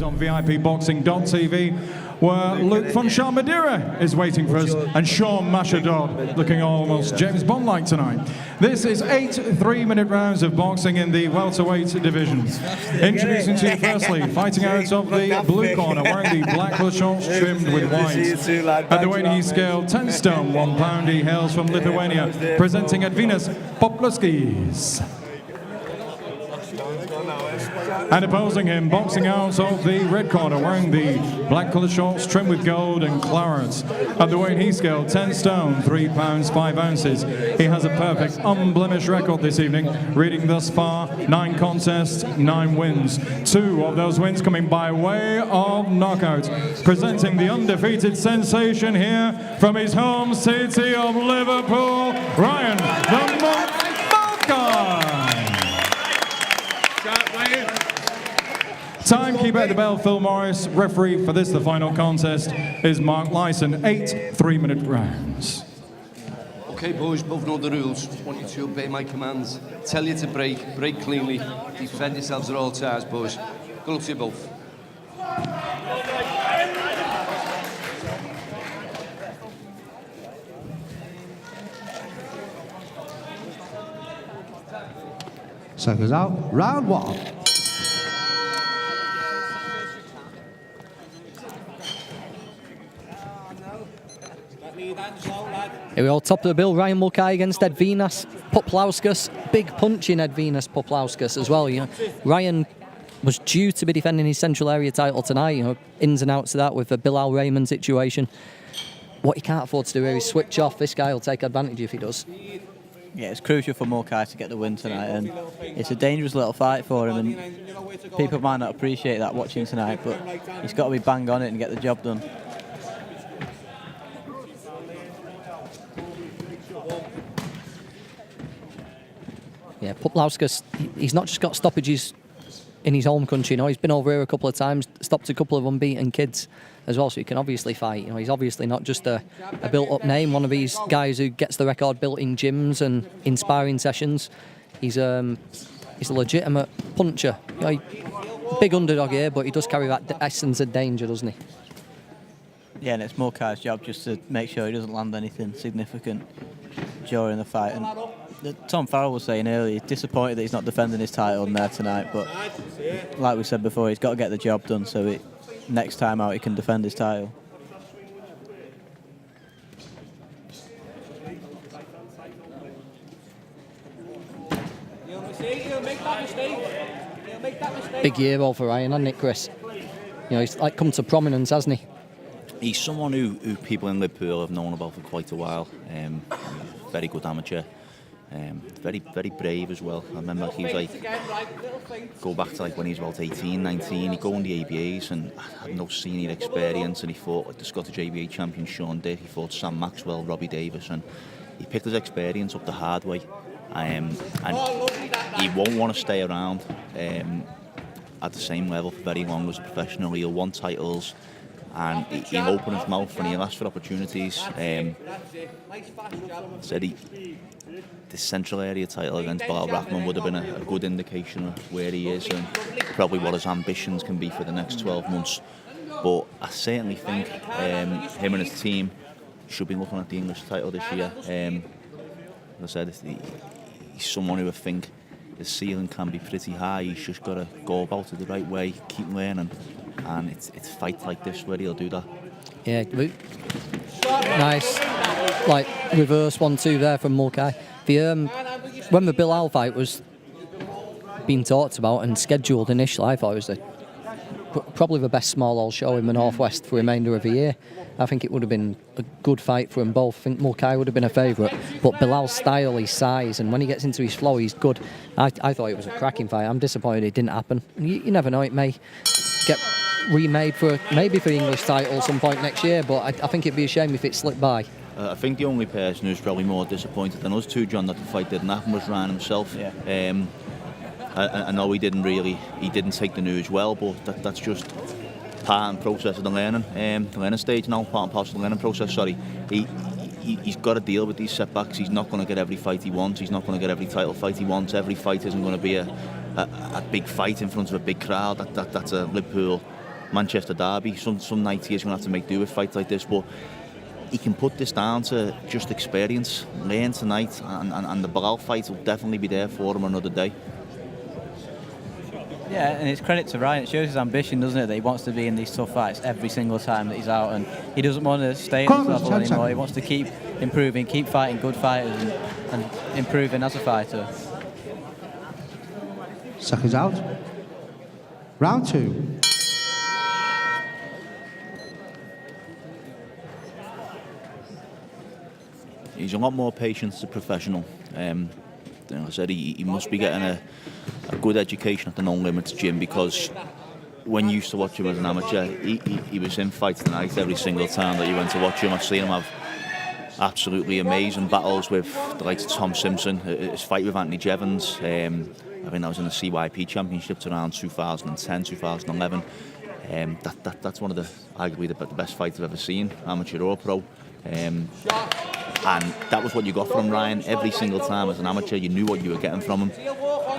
on VIPboxing.tv, where Luke Funchal Madeira is waiting for us, and Sean Mashadod looking almost James Bond-like tonight. This is 8 3-minute rounds of boxing in the welterweight division. Introducing to you firstly, fighting out of the blue corner, wearing the black shorts trimmed with white. At the weight scale, 10 stone, 1 pound, he hails from Lithuania, presenting Edvinas Puplauskas. And opposing him, boxing out of the red corner, wearing the black coloured shorts trimmed with gold and claret. At the weight scale, 10 stone, 3 pounds, 5 ounces. He has a perfect, unblemished record this evening, reading thus far 9 contests, 9 wins. 2 of those wins coming by way of knockout. Presenting the undefeated sensation here from his home city of Liverpool, Ryan the Mulcahy. Timekeeper at the bell, Phil Morris. Referee for this, the final contest, is Mark Lyson. 8 3-minute rounds. Okay, boys, both know the rules. I want you to obey my commands. Tell you to break cleanly. Defend yourselves at all times, boys. Good luck to you both. Circles out, round 1. Here we are, top of the bill, Ryan Mulcahy against Edvinas Puplauskas. Big punch in Edvinas Puplauskas as well. You know, Ryan was due to be defending his Central Area title tonight. You know, ins and outs of that with the Bilal Raymond situation. What he can't afford to do here is switch off. This guy will take advantage if he does. Yeah, it's crucial for Mulcahy to get the win tonight, and it's a dangerous little fight for him, and people might not appreciate that watching tonight, but he's got to be bang on it and get the job done. Yeah, Puplauskas, he's not just got stoppages in his home country, you know, he's been over here a couple of times, stopped a couple of unbeaten kids as well, so he can obviously fight. You know, he's obviously not just a built-up name, one of these guys who gets the record built in gyms and inspiring sessions. He's a legitimate puncher. You know, big underdog here, but he does carry that essence of danger, doesn't he? Yeah, and it's Mulcahy's job just to make sure he doesn't land anything significant during the fight. And Tom Farrell was saying earlier, he's disappointed that he's not defending his title in there tonight, but like we said before, he's got to get the job done so next time out he can defend his title. Big year all for Ryan, hasn't it, Chris? You know, he's like come to prominence, hasn't he? He's someone who people in Liverpool have known about for quite a while. Very good amateur. Very brave as well. I remember he was like, go back to like when he was about 18, 19, he'd go on the ABAs and had no senior experience, and he fought like the Scottish ABA champion Sean Dick, he fought Sam Maxwell, Robbie Davis, and he picked his experience up the hard way. And he won't want to stay around at the same level for very long as a professional. He'll want titles, and he'll open his mouth and he'll ask for opportunities. Said the Central Area title against Bilal Rahman would have been a good indication of where he is and probably what his ambitions can be for the next 12 months. But I certainly think him and his team should be looking at the English title this year. As I said, he's someone who I think his ceiling can be pretty high. He's just got to go about it the right way, keep learning, and it's fights like this where he'll do that. Yeah, nice, like reverse 1-2 there from Mulcahy. When the Bilal fight was being talked about and scheduled initially, I thought it was probably the best small hall show in the Northwest for the remainder of the year. I think it would have been a good fight for them both. I think Mulcahy would have been a favourite, but Bilal's style, his size, and when he gets into his flow, he's good. I thought it was a cracking fight. I'm disappointed it didn't happen. You never know, it may get remade maybe for the English title some point next year, but I think it'd be a shame if it slipped by. I think the only person who's probably more disappointed than us two, John, that the fight didn't happen was Ryan himself. Yeah. I know he didn't take the news well, but that's just part and process of the learning stage now, part and parcel of the learning process, sorry. He's got to deal with these setbacks. He's not going to get every fight he wants. He's not going to get every title fight he wants. Every fight isn't going to be a big fight in front of a big crowd. That's a Liverpool Manchester derby. Some nights he's going to have to make do with fights like this, but he can put this down to just experience, learn tonight, and the Bilal fight will definitely be there for him another day. Yeah, and it's credit to Ryan. It shows his ambition, doesn't it, that he wants to be in these tough fights every single time that he's out, and he doesn't want to stay at this level anymore. He wants to keep improving, keep fighting good fighters, and improving as a fighter. Seconds out. Round 2. He's a lot more patient as a professional. Like I said, he must be getting a good education at the No Limits gym, because when you used to watch him as an amateur, he was in fights tonight every single time that you went to watch him. I've seen him have absolutely amazing battles with the likes of Tom Simpson, his fight with Anthony Jevons. I think that was in the CYP Championships around 2010, 2011. That's one of arguably the best fights I've ever seen, amateur or pro. And that was what you got from Ryan every single time as an amateur. You knew what you were getting from him.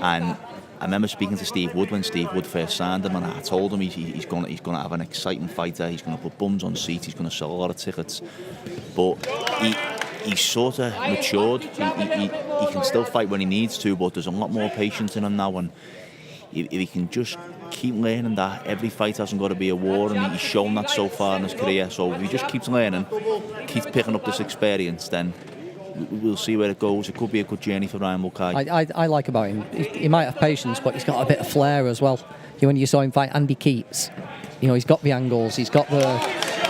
And I remember speaking to Steve Wood when Steve Wood first signed him, and I told him he's going to have an exciting fighter. He's going to put bums on seats. He's going to sell a lot of tickets. But he's sort of matured. He can still fight when he needs to, but there's a lot more patience in him now. And if he can just keep learning that every fight hasn't got to be a war, and he's shown that so far in his career. So if he just keeps learning, keeps picking up this experience, then we'll see where it goes. It could be a good journey for Ryan Mulcahy. I like about him, he might have patience, but he's got a bit of flair as well. When you saw him fight Andy Keats, he's got the angles, he's got the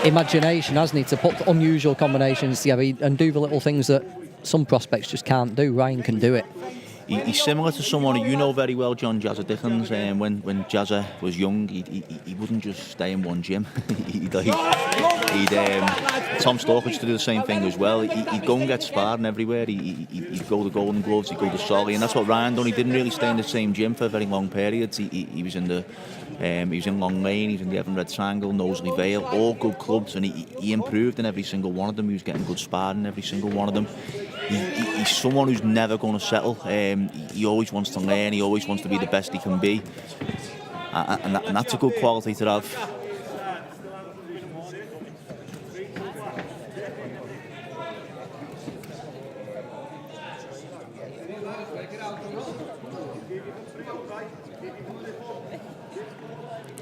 imagination, hasn't he, to put unusual combinations together and do the little things that some prospects just can't do. Ryan can do it. He's similar to someone who you know very well, John, Jazza Dickens. When Jazza was young, he wouldn't just stay in one gym. Tom Stalker used to do the same thing as well. He'd go and get sparring everywhere. He'd go to Golden Gloves, he'd go to Solly, and that's what Ryan done. He didn't really stay in the same gym for very long periods. He was in Long Lane, he was in the Evan Red Triangle, Knowsley Vale, all good clubs, and he improved in every single one of them. He was getting good sparring in every single one of them. He's someone who's never going to settle. He always wants to learn, he always wants to be the best he can be. And that's a good quality to have.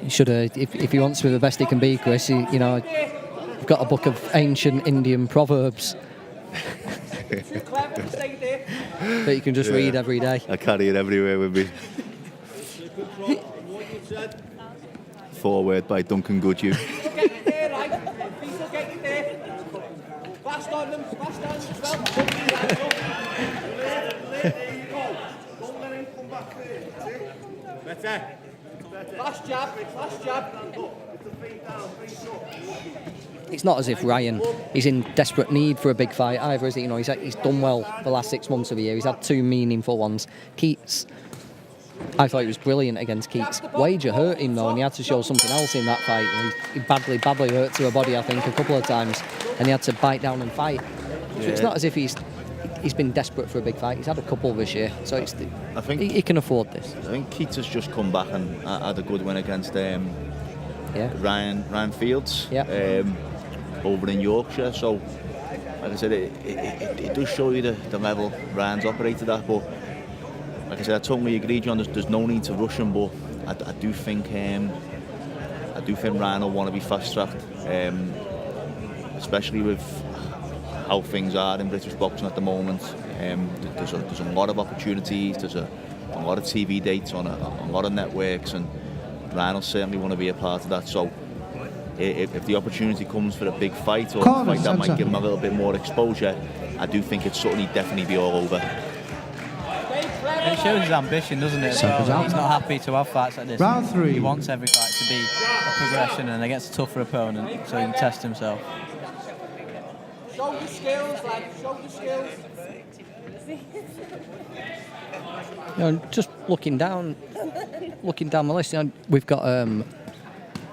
He should have, if he wants to be the best he can be, Chris, you've got a book of ancient Indian proverbs that you can just read every day. I carry it everywhere with me. Forward by Duncan Goodhue. Last jab. It's not as if Ryan is in desperate need for a big fight either, is he? He's done well the last 6 months of the year. He's had 2 meaningful ones. Keats, I thought he was brilliant against Keats. Wager hurt him though, and he had to show something else in that fight. He badly hurt to a body, I think, a couple of times, and he had to bite down and fight. So it's not as if he's been desperate for a big fight. He's had a couple this year, so I think he can afford this. I think Keats has just come back and had a good win against Ryan Fields over in Yorkshire. So, like I said, it does show you the level Ryan's operated at. But like I said, I totally agree, John. There's no need to rush him, but I do think Ryan will want to be fast-tracked, especially with how things are in British boxing at the moment. There's a lot of opportunities, there's a lot of TV dates on a lot of networks, and Ryan will certainly want to be a part of that. So if the opportunity comes for a big fight, or a fight that might give him a little bit more exposure, I do think it'd certainly definitely be all over. And it shows his ambition, doesn't it? He's not happy to have fights like this. Round 3. He wants every fight to be a progression and against a tougher opponent, so he can test himself. Show your skills, lad. Show your skills. Just looking down the list, we've got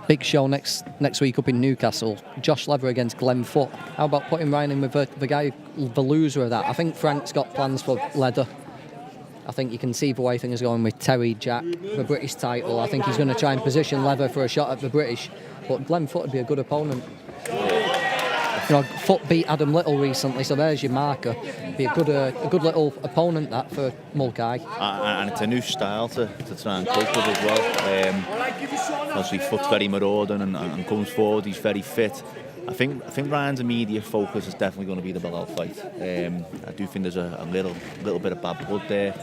big show next week up in Newcastle. Josh Lever against Glenn Foot. How about putting Ryan in with the guy, the loser of that? I think Frank's got plans for Leather. I think you can see the way things are going with Terry, Jack, the British title. I think he's going to try and position Leather for a shot at the British. But Glenn Foot would be a good opponent. You know, Foot beat Adam Little recently, so there's your marker. Be a good little opponent that for Mulcahy. And it's a new style to try and cope with as well. Obviously, Foot's very marauding and comes forward. He's very fit. I think Ryan's immediate focus is definitely going to be the Bilal fight. I do think there's a little bit of bad blood there.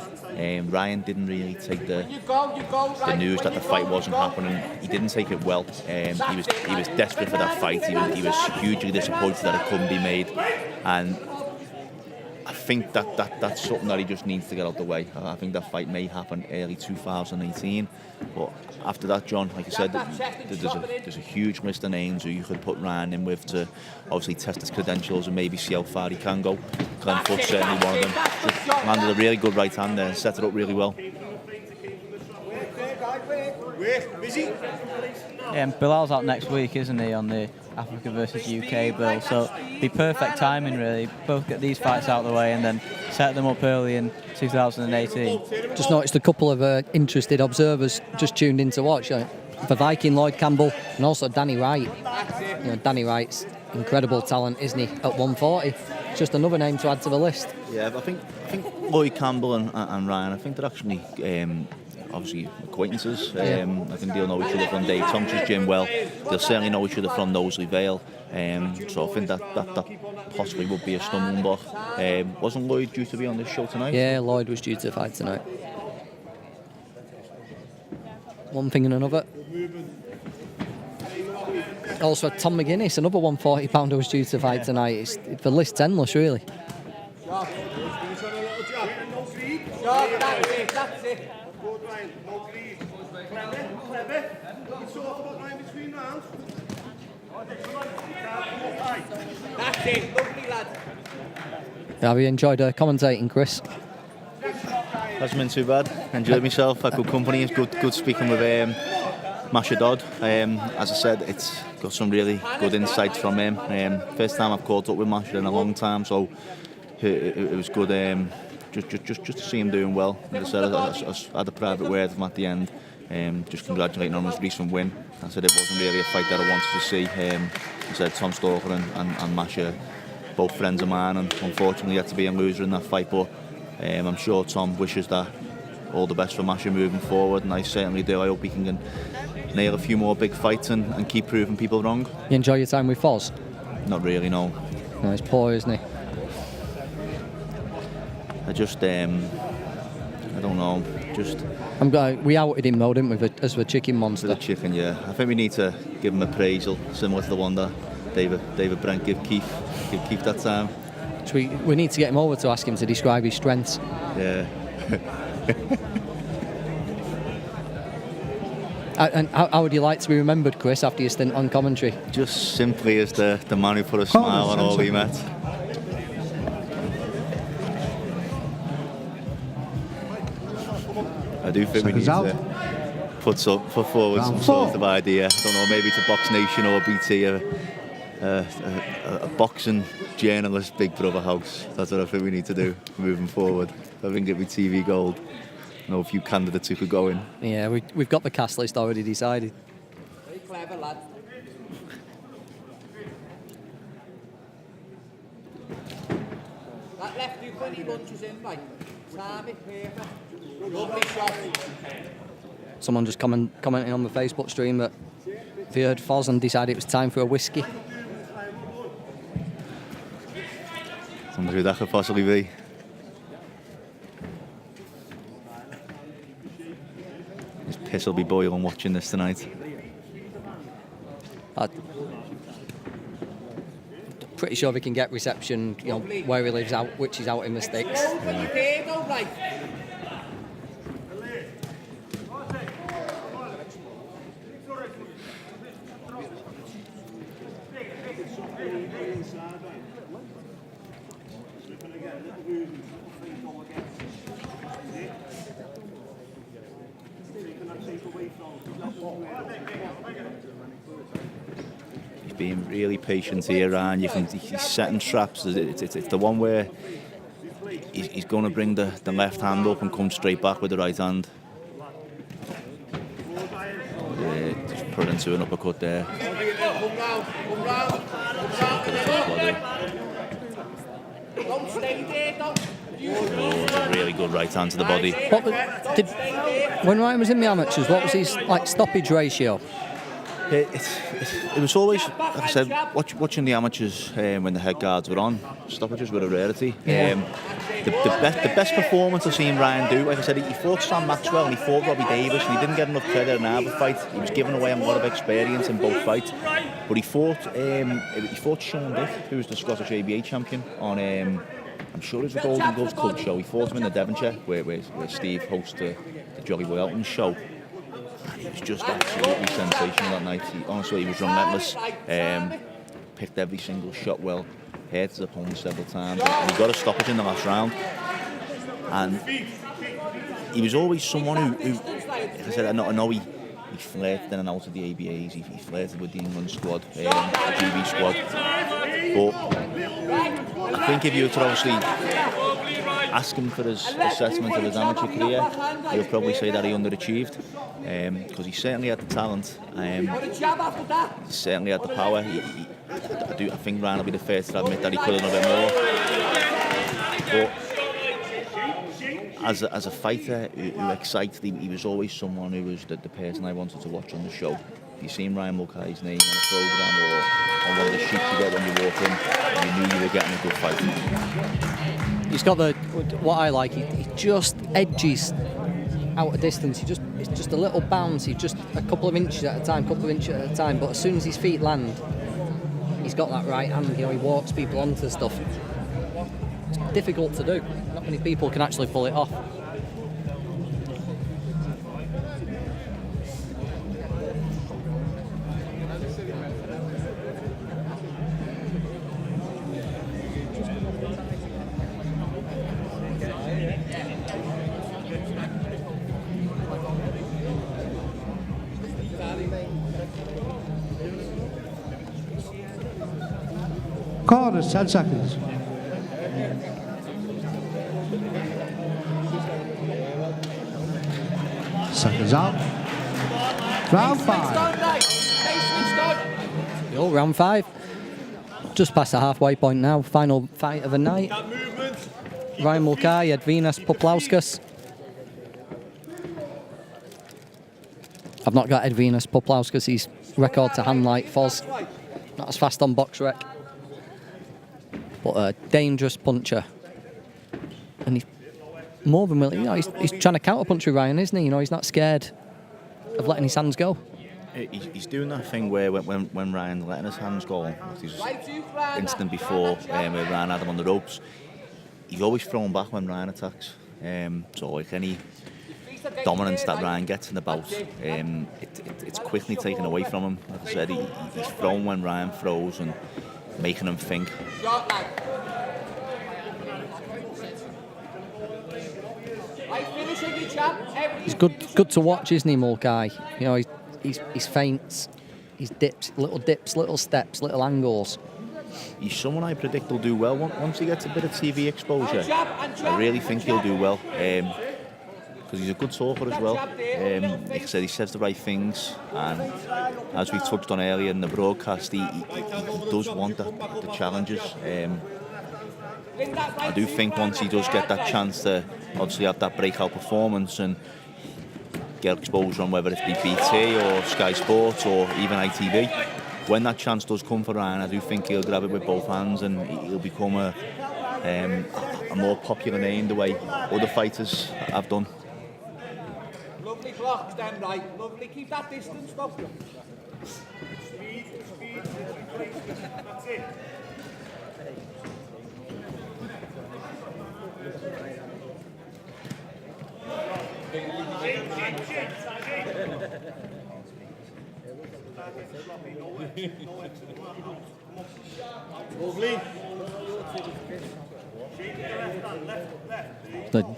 Ryan didn't really take the news that the fight wasn't happening. He didn't take it well. He was desperate for that fight. He was hugely disappointed that it couldn't be made, and I think that's something that he just needs to get out the way. I think that fight may happen early 2018, but after that, John, like I said, there's a huge list of names who you could put Ryan in with to obviously test his credentials and maybe see how far he can go. Glenn Foot's certainly one of them. Just landed a really good right hand there and set it up really well. Yeah, and Bilal's out next week, isn't he, on the Africa versus UK bill? So be perfect timing, really. Both get these fights out of the way and then set them up early in 2018. Just noticed a couple of interested observers just tuned in to watch. The Viking Lloyd Campbell and also Danny Wright. You know, Danny Wright's incredible talent, isn't he? At 140, just another name to add to the list. Yeah, but I think Lloyd Campbell and Ryan, I think they're actually obviously acquaintances. I think they'll know each other from Dave Thompson's gym well. They'll certainly know each other from Knowsley Vale. So I think that possibly would be a stumbling block. Wasn't Lloyd due to be on this show tonight? Yeah, Lloyd was due to fight tonight. One thing and another. Also, Tom McGuinness, another 140-pounder, was due to fight tonight. The list's endless, really. That's it. That's it, lovely lad. Have you enjoyed commentating, Chris? Hasn't been too bad. Enjoyed myself. Had good company. It's good speaking with Masha Dodd. As I said, it's got some really good insights from him. First time I've caught up with Masha in a long time, so it was good. Just to see him doing well. As I said, I had a private word with him at the end. Just congratulating him on his recent win. I said it wasn't really a fight that I wanted to see. I said Tom Stalker and Masha, both friends of mine, and unfortunately had to be a loser in that fight. But I'm sure Tom wishes that all the best for Masha moving forward, and I certainly do. I hope he can nail a few more big fights and keep proving people wrong. You enjoy your time with Foz? Not really, no. No, he's poor, isn't he? I just, I don't know, just... We outed him though, didn't we, as the chicken monster? The chicken, yeah. I think we need to give him appraisal, similar to the one that David Brent give Keith that time. So we need to get him over to ask him to describe his strengths. Yeah. And how would you like to be remembered, Chris, after your stint on commentary? Just simply as the man who put a smile on all we met. I do think we need to put forward some sort of idea. I don't know, maybe to Box Nation or BT, a boxing journalist Big Brother house. That's what I think we need to do moving forward. I think it'd be TV gold. I know a few candidates who could go in. Yeah, we've got the cast list already decided. Very clever lad. That left you plenty bunches in, mate. Time it, perfect. Lovely shot. Someone just commenting on the Facebook stream that they heard Foz and decided it was time for a whiskey. I wonder who that could possibly be. His piss will be boiling watching this tonight. I'm pretty sure we can get reception, you know, where he lives out, which is out in the sticks. He's being really patient here, and he's setting traps. It's the one where he's going to bring the left hand up and come straight back with the right hand. Just put into an uppercut there. A really good right hand to the body. When Ryan was in the amateurs, what was his stoppage ratio? It was always, like I said, watching the amateurs when the head guards were on, stoppages were a rarity. The best performance I've seen Ryan do, like I said, he fought Sam Maxwell and he fought Robbie Davis and he didn't get enough credit in either fight. He was giving away a lot of experience in both fights. But he fought Sean Dick, who was the Scottish ABA champion, on I'm sure it was the Golden Gloves Club show. He fought him in the Devonshire, where Steve hosts the Jolly Welton show. And he was just absolutely sensational that night. Honestly, he was relentless. Picked every single shot well. Hurt his opponent several times. And he got a stoppage in the last round. And he was always someone who like I said, I know he flirted in and out of the ABAs. He flirted with the England squad, the GB squad. But I think if you were to obviously ask him for his assessment of his amateur career, he would probably say that he underachieved, because he certainly had the talent, he certainly had the power. I think Ryan will be the first to admit that he could have done a bit more. But as a fighter who excited him, he was always someone who was the person I wanted to watch on the show. If you seen Ryan Mulcahy's name on a programme or on one of the sheets you get when you walk in, you knew you were getting a good fight. He's got what I like, he just edges out of distance. It's just a little bounce. He's just a couple of inches at a time, but as soon as his feet land, he's got that right hand. He walks people onto stuff. It's difficult to do. Not many people can actually pull it off. Corners, 10 seconds. Seconds out. Round 5. Yo, round 5. Just past the halfway point now. Final fight of the night. Ryan Mulcahy, Edvinas, Puplauskas. I've not got Edvinas Puplauskas. He's record to hand like Foz. Not as fast on box rec. But a dangerous puncher. And he's more than willing. He's trying to counter punch with Ryan, isn't he? He's not scared of letting his hands go. He's doing that thing where when Ryan's letting his hands go, his instant before where Ryan had him on the ropes, he's always thrown back when Ryan attacks. So like any dominance that Ryan gets in the bout, it's quickly taken away from him. Like I said, he's thrown when Ryan throws and making him think. He's good to watch, isn't he, Mulcahy? He's feints, his dips, little steps, little angles. He's someone I predict will do well once he gets a bit of TV exposure. I really think he'll do well, because he's a good talker as well. Like I said, he says the right things, and as we touched on earlier in the broadcast, he does want the challenges. I do think once he does get that chance to obviously have that breakout performance and get exposure on whether it be BT or Sky Sports or even ITV, when that chance does come for Ryan, I do think he'll grab it with both hands and he'll become a more popular name the way other fighters have done. Lovely clock, stand right. Lovely, keep that distance, stop. That's it.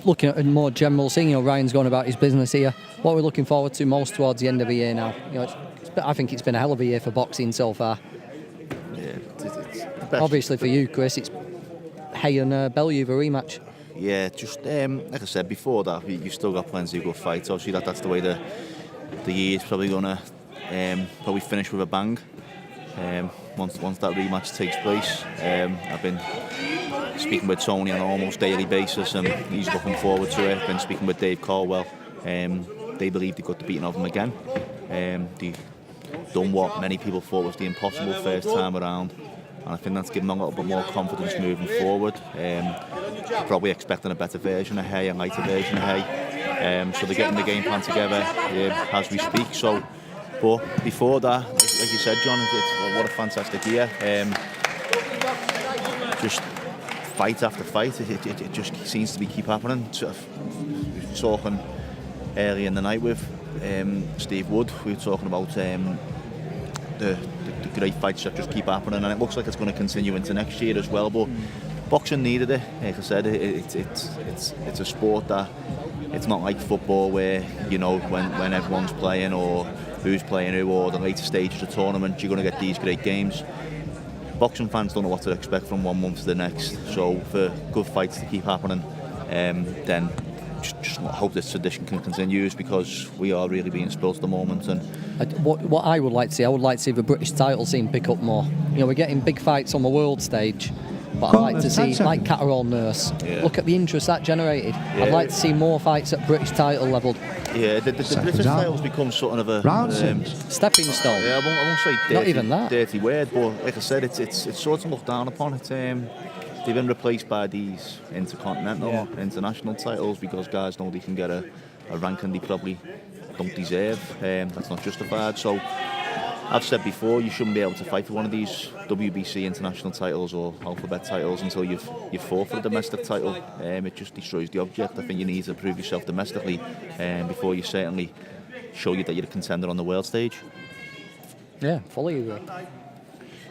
Looking at a more general thing, Ryan's going about his business here. What we're looking forward to most towards the end of the year now. I think it's been a hell of a year for boxing so far. Yeah, it's Obviously for you, Chris, it's Hay and Bellew, the rematch. Yeah, just like I said before that, you still got plenty of good fights. Obviously, that's the way the year's probably gonna probably finish with a bang. Once that rematch takes place, I've been speaking with Tony on an almost daily basis, and he's looking forward to it. I've been speaking with Dave Caldwell. They believe they got the beating of him again. They done what many people thought was the impossible first time around, and I think that's given them a little bit more confidence moving forward. Probably expecting a better version of Hay, a lighter version of Hay. So they're getting the game plan together as we speak. So, but before that, like you said, John, what a fantastic year. Just fight after fight, it just seems to be keep happening. Talking early in the night with Steve Wood, we were talking about the great fights that just keep happening, and it looks like it's going to continue into next year as well. But boxing needed it. Like I said, it's a sport that it's not like football where, you know, when everyone's playing or who's playing who or the later stages of the tournament, you're going to get these great games. Boxing fans don't know what to expect from one month to the next, so for good fights to keep happening, then just hope this tradition can continue, because we are really being spoilt at the moment. And what I would like to see, I would like to see the British title scene pick up more. You know, we're getting big fights on the world stage, but I'd like to see, like Catterall Nurse, look at the interest that generated. Yeah. I'd like to see more fights at Britich title level. Yeah, the British title's become sort of a stepping stone. Yeah, I won't say dirty, not even that. Dirty word, but like I said, it's sort of looked down upon. They've been replaced by these intercontinental, international titles, because guys know they can get a ranking they probably don't deserve. That's not justified. So I've said before, you shouldn't be able to fight for one of these WBC international titles or alphabet titles until you've fought for a domestic title. It just destroys the object. I think you need to prove yourself domestically before you certainly show you that you're a contender on the world stage. Yeah, fully agree.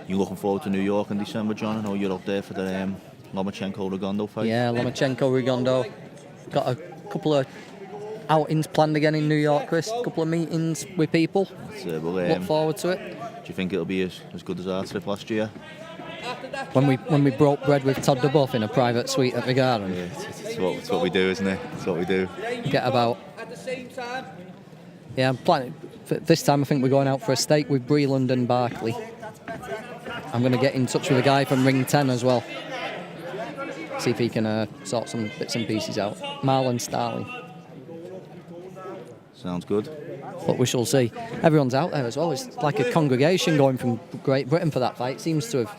You looking forward to New York in December, John? I know you're up there for the Lomachenko-Rigondo fight. Yeah, Lomachenko-Rigondo. Got a couple of outings planned again in New York, Chris. A couple of meetings with people. Look forward to it. Do you think it'll be as good as our trip last year? When we broke bread with Todd DeBuff in a private suite at the Garden. Yeah, it's what we do, isn't it? It's what we do. Get about. Yeah, I'm planning. This time I think we're going out for a steak with Breland and Barkley. I'm going to get in touch with a guy from Ring 10 as well. See if he can sort some bits and pieces out. Marlon Starling. Sounds good. But we shall see. Everyone's out there as well. It's like a congregation going from Great Britain for that fight. It seems to have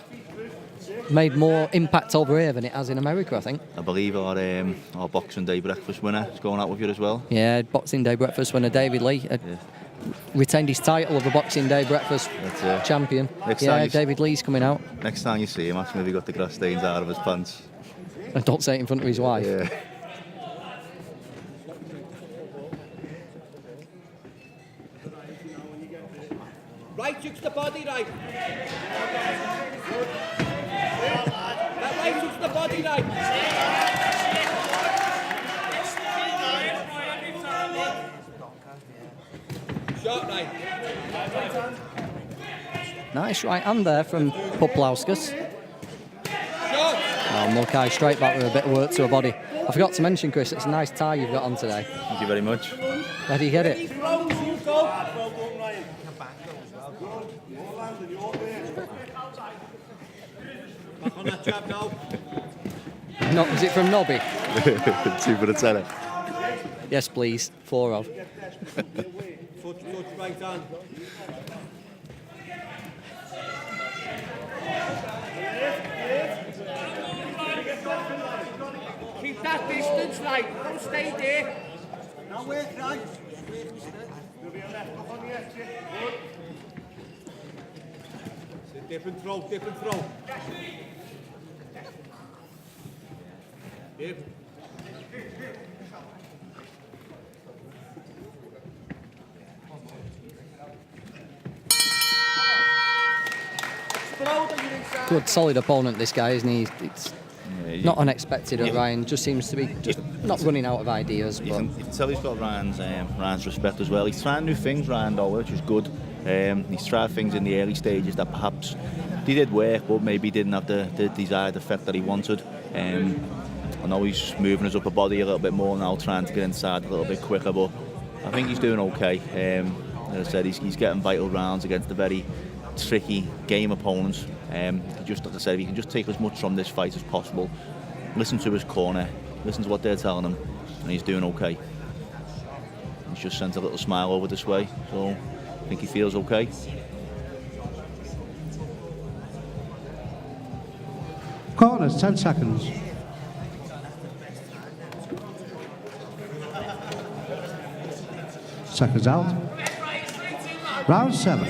made more impact over here than it has in America, I think. I believe our Boxing Day breakfast winner is going out with you as well. Yeah, Boxing Day breakfast winner David Lee retained his title of the Boxing Day breakfast champion. David Lee's coming out. Next time you see him, ask him if he got the grass stains out of his pants. And don't say it in front of his wife. Yeah. Right hooks the body, right. That right hooks the body, right. Shot right. Nice right hand there from Puplauskas. Oh, Mulcahy straight back with a bit of work to her body. I forgot to mention, Chris, it's a nice tie you've got on today. Thank you very much. Where do you get it? Back on that jab now. No, is it from Nobby? 2 for the tenner. Yes, please. 4 of. Touch right hand. Keep that distance, right. Don't stay there. Now work right. Dip and throw, dip and throw. Dip. Good, solid opponent, this guy, isn't he? It's not unexpected at Ryan. Just seems to be not running out of ideas. You can tell he's got Ryan's respect as well. He's trying new things, Ryan, though, which is good. He's tried things in the early stages that perhaps they did work, but maybe didn't have the desired effect that he wanted. I know he's moving his upper body a little bit more now, trying to get inside a little bit quicker, but I think he's doing okay. As I said, he's getting vital rounds against the very tricky game opponents. Just like I said, if he can just take as much from this fight as possible, listen to his corner, listen to what they're telling him, and he's doing okay. He's just sent a little smile over this way, so I think he feels okay. Corners, 10 seconds. Seconds out. Round 7.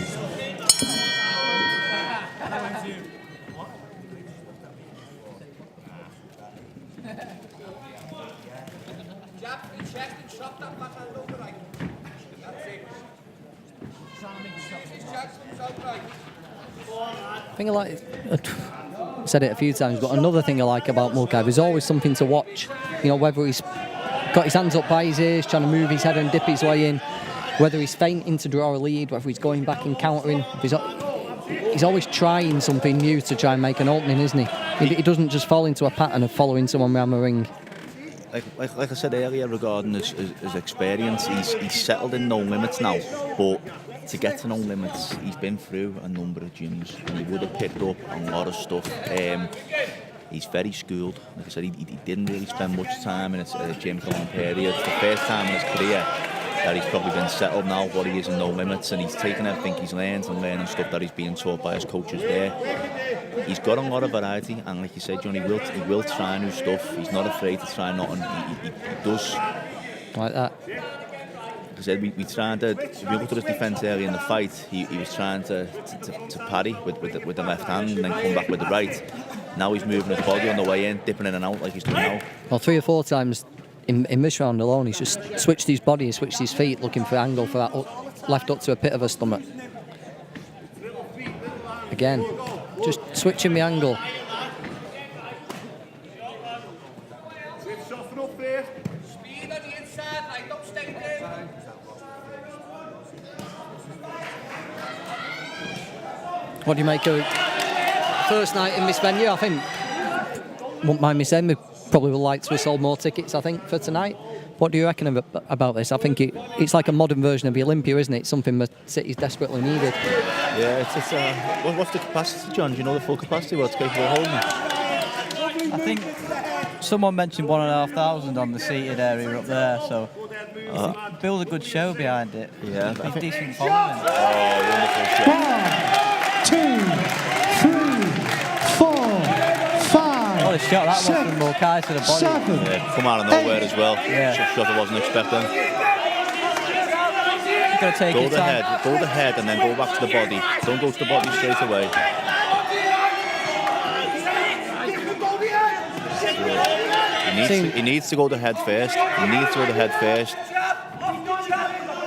I think I like. I've said it a few times, but another thing I like about Mulcahy, there's always something to watch. You know, whether he's got his hands up by his ears, trying to move his head and dip his way in, whether he's feinting to draw a lead, whether he's going back and countering. He's always trying something new to try and make an opening, isn't he? He doesn't just fall into a pattern of following someone around the ring. Like I said earlier regarding his experience, he's settled in no limits now, but to get to no limits, he's been through a number of gyms and he would have picked up a lot of stuff. He's very schooled. Like I said, he didn't really spend much time in a gym for a long period. It's the first time in his career that he's probably been settled now, what he is in no limits, and he's taken everything he's learned and learning stuff that he's being taught by his coaches there. He's got a lot of variety, and like you said, John, he will try new stuff. He's not afraid to try nothing. He does. Like that. Like I said, we tried to. If you looked at his defence early in the fight, he was trying to parry with the left hand and then come back with the right. Now he's moving his body on the way in, dipping in and out like he's doing now. Well, 3 or 4 times in this round alone, he's just switched his body and switched his feet, looking for angle for that left up to a pit of a stomach. Again, just switching the angle. Speed on the inside, like, don't stay there. What do you make of first night in this venue? I think, won't mind me saying, we probably would like to have sold more tickets, I think, for tonight. What do you reckon about this? I think it's like a modern version of the Olympia, isn't it? It's something the city's desperately needed. Yeah, what's the capacity, John? Do you know the full capacity? What's capable of holding? I think someone mentioned 1,500 on the seated area up there, so build a good show behind it. Yeah, Be decent following. Wonderful show. 1, 2, 3, 4, 5. What a shot that was from Mulcahy to the body. 7. Yeah, come out of nowhere as well. Yeah. Shot I wasn't expecting. You've got to take your time. Go the head and then go back to the body. Don't go to the body straight away. He needs to go the head first.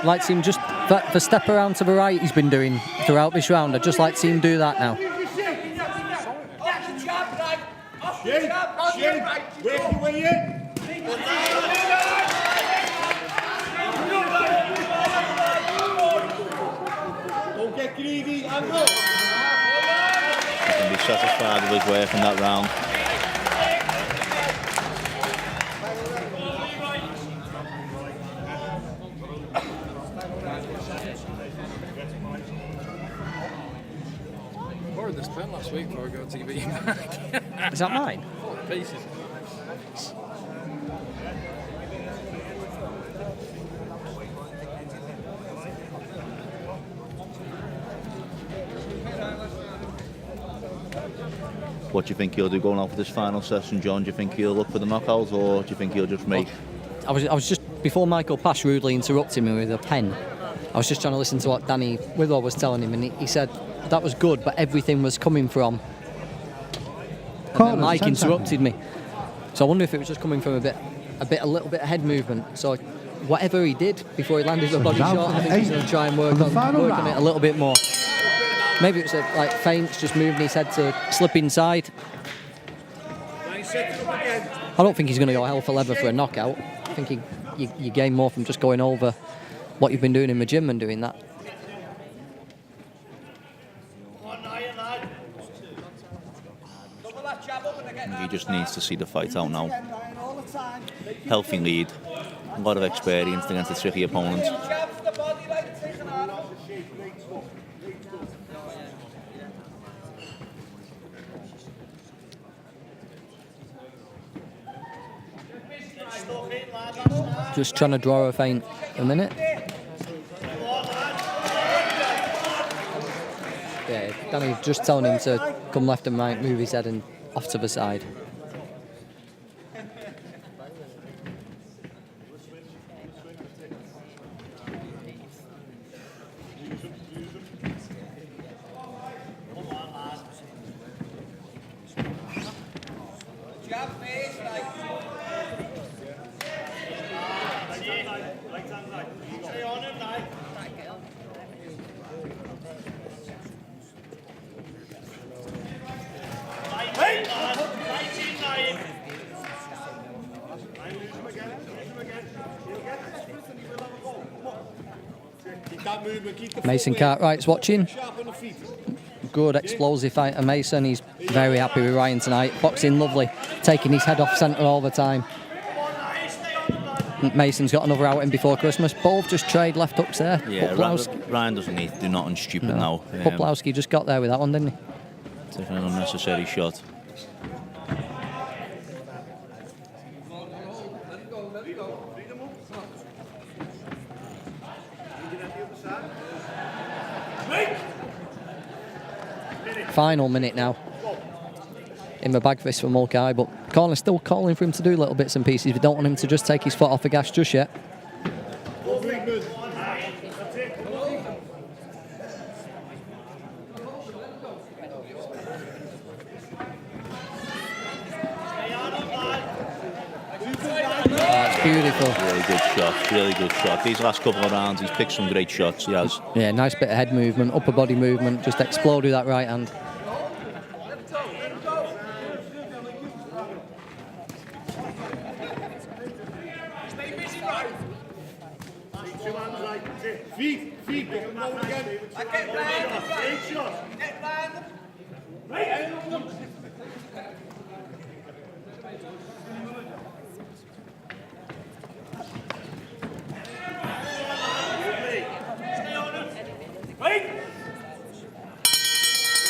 Like to see him just the step around to the right he's been doing throughout this round. I'd just like to see him do that now. Don't get greedy, He can be satisfied with his work in that round. Borrowed this pen last week before I go to give it you back. Is that mine? 4 pieces. What do you think he'll do going out for this final session, John? Do you think he'll look for the knockouts, or do you think he'll just make... I was just, before Michael Pash rudely interrupted me with a pen, I was just trying to listen to what Danny Withall was telling him, and he said that was good, but everything was coming from... And then Mike interrupted me. So I wonder if it was just coming from a little bit of head movement. So whatever he did before he landed the body shot, I think he's going to try and work on it a little bit more. Maybe it was like feints, just moving his head to slip inside. I don't think he's going to go hell for leather for a knockout. I think you gain more from just going over what you've been doing in the gym and doing that. He just needs to see the fight out now. healthy lead, a lot of experience against a tricky opponent. Just trying to draw a feint a minute. Yeah, Danny just telling him to come left and right, move his head and off to the side. Mason Cartwright's watching. Good explosive fighter, Mason. He's very happy with Ryan tonight. Boxing lovely, taking his head off centre all the time. Mason's got another outing before Christmas. Both just trade left hooks there. Yeah, Ryan doesn't need to do nothing stupid now. Puplauskas just got there with that one, didn't he? Taking an unnecessary shot. Final minute now in the bag fist for Mulcahy, but corner's still calling for him to do little bits and pieces. We don't want him to just take his foot off the gas just yet. That's beautiful. Really good shot. These last couple of rounds, he's picked some great shots, he has. Yeah, nice bit of head movement, upper body movement, just explode with that right hand. Feet.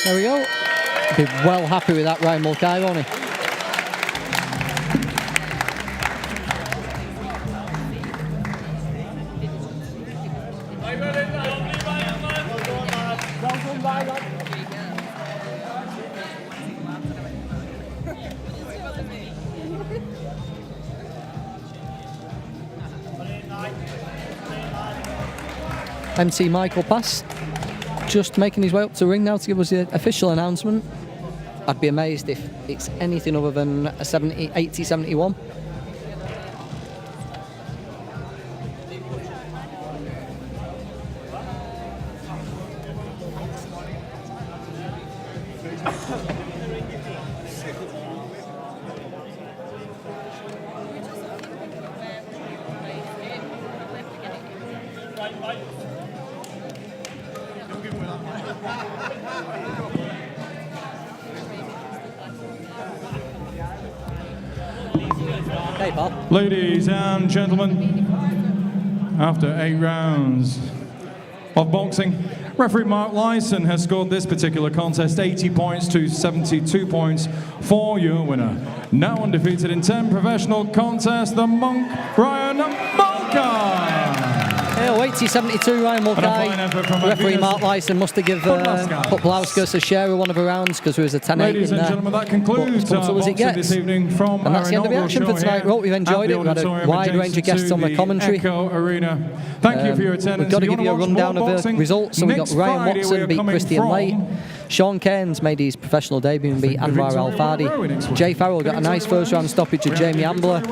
There we go. Be well happy with that Ryan Mulcahy, won't he? MC Michael Pass just making his way up to ring now to give us the official announcement. I'd be amazed if it's anything other than a 80-71. Ladies and gentlemen, after 8 rounds of boxing, referee Mark Lyson has scored this particular contest 80 points to 72 points for your winner. Now undefeated in 10 professional contests, the Monk Ryan Mulcahy. 80-72 Ryan Mulcahy. Referee Mark Lyson must have given Puplauskas a share of one of the rounds because there was a 10-8 Ladies in and there. gentlemen, that concludes our boxing this evening from and that's the end of the action for tonight. Hope you've enjoyed it. We've had a wide range of guests on the commentary. Arena. Thank you for your attendance. We've got to give you a rundown of the results. So we've got Ryan Watson beat Christian Late. Sean Cairns made his professional debut and beat Anwar Al-Fadi. Jay Farrell got a nice first round stoppage of Jamie Ambler.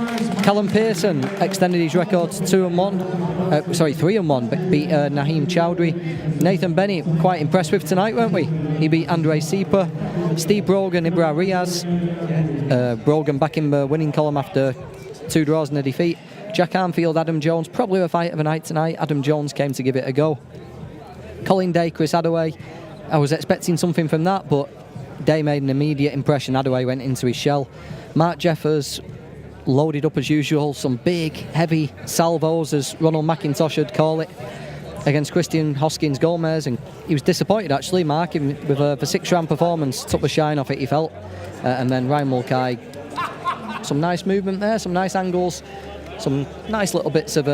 Callum Pearson extended his record to 3-1, but beat Naheem Chowdhury. Nathan Bennett, quite impressed with tonight, weren't we? He beat Andre Sieper. Steve Brogan, Ibra Riaz. Brogan back in the winning column after 2 draws and a defeat. Jack Armfield, Adam Jones, probably a fight of the night tonight. Adam Jones came to give it a go. Colin Day, Chris Adaway. I was expecting something from that, but Day made an immediate impression. Adaway went into his shell. Mark Jeffers loaded up as usual. Some big, heavy salvos, as Ronald McIntosh would call it, against Christian Hoskins Gomez, and he was disappointed actually. Mark, with a 6-round performance, took the shine off it, he felt. And then Ryan Mulcahy, some nice movement there, some nice angles, some nice little bits of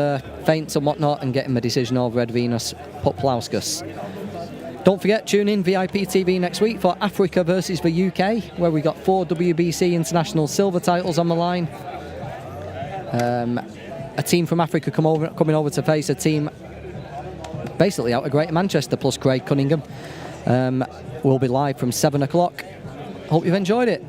feints and whatnot, and getting the decision over Edvinas Puplauskas. Don't forget, tune in VIP TV next week for Africa versus the UK, where we got 4 WBC International Silver titles on the line. A team from Africa coming over to face a team basically out of Greater Manchester, plus Craig Cunningham. We'll be live from 7 o'clock. Hope you've enjoyed it.